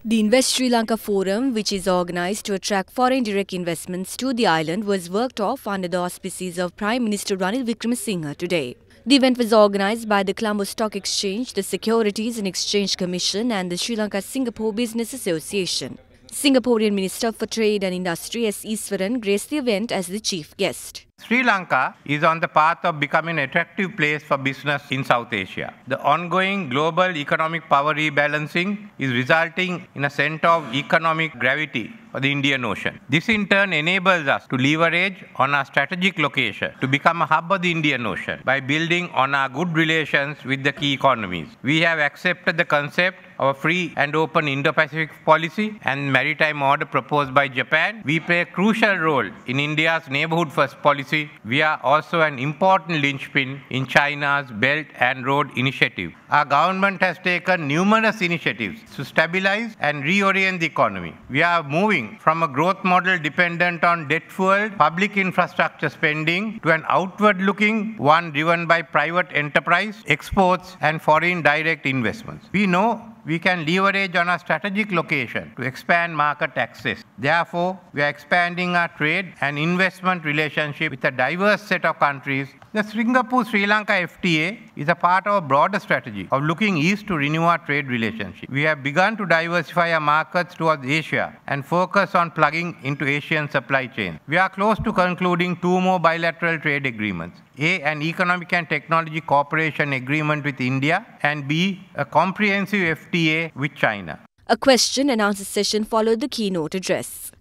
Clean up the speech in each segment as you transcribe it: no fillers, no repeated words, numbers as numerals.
The Invest Sri Lanka Forum, which is organised to attract foreign direct investments to the island, was worked off under the auspices of Prime Minister Ranil Wickremesinghe today. The event was organised by the Colombo Stock Exchange, the Securities and Exchange Commission and the Sri Lanka-Singapore Business Association. Singaporean Minister for Trade and Industry S. Iswaran graced the event as the chief guest. Sri Lanka is on the path of becoming an attractive place for business in South Asia. The ongoing global economic power rebalancing is resulting in a center of economic gravity for the Indian Ocean. This in turn enables us to leverage on our strategic location to become a hub of the Indian Ocean by building on our good relations with the key economies. We have accepted the concept of a free and open Indo-Pacific policy and maritime order proposed by Japan. We play a crucial role in India's neighborhood first policy. We are also an important linchpin in China's Belt and Road Initiative. Our government has taken numerous initiatives to stabilize and reorient the economy. We are moving from a growth model dependent on debt-fueled public infrastructure spending to an outward-looking one driven by private enterprise, exports, and foreign direct investments. We know we can leverage on our strategic location to expand market access. Therefore, we are expanding our trade and investment relationship with a diverse set of countries. The Singapore-Sri Lanka FTA is a part of a broader strategy of looking east to renew our trade relationship. We have begun to diversify our markets towards Asia and focus on plugging into Asian supply chains. We are close to concluding 2 more bilateral trade agreements. A, an economic and technology cooperation agreement with India, and B, a comprehensive FTA with China. A question and answer session followed the keynote address.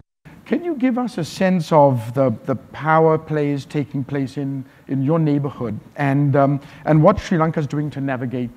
Can you give us a sense of the power plays taking place in your neighborhood and what Sri Lanka is doing to navigate?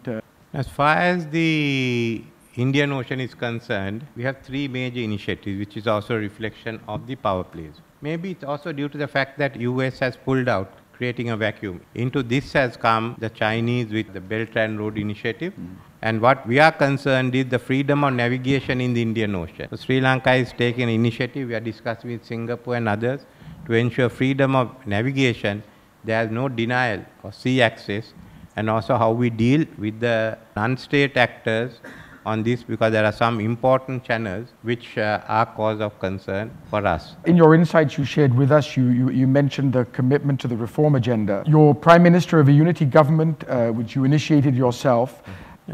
As far as the Indian Ocean is concerned, we have 3 major initiatives, which is also a reflection of the power plays. Maybe it's also due to the fact that US has pulled out, creating a vacuum. Into this has come the Chinese with the Belt and Road Initiative. And what we are concerned is the freedom of navigation in the Indian Ocean. So Sri Lanka is taking an initiative. We are discussing with Singapore and others to ensure freedom of navigation. There is no denial of sea access, and also how we deal with the non-state actors on this, because there are some important channels which are cause of concern for us. In your insights you shared with us, you mentioned the commitment to the reform agenda. You're Prime Minister of a unity government, which you initiated yourself.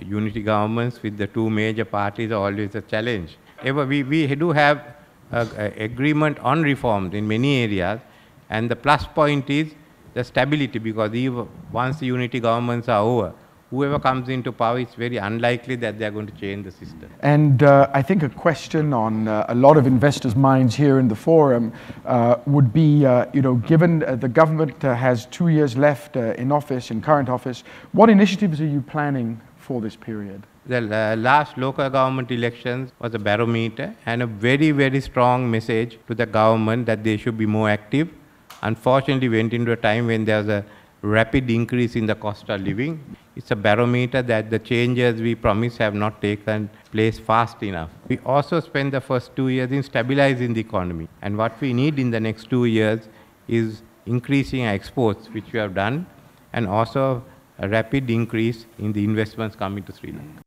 Unity governments with the 2 major parties are always a challenge. However, we do have an agreement on reforms in many areas, and the plus point is the stability, because once the unity governments are over, whoever comes into power, it's very unlikely that they're going to change the system. And I think a question on a lot of investors' minds here in the forum would be, given the government has 2 years left in office, in current office, what initiatives are you planning for this period? The last local government elections was a barometer and a very, very strong message to the government that they should be more active. Unfortunately, we went into a time when there was a rapid increase in the cost of living. It's a barometer that the changes we promised have not taken place fast enough. We also spent the first 2 years in stabilizing the economy. And what we need in the next 2 years is increasing our exports, which we have done, and also a rapid increase in the investments coming to Sri Lanka.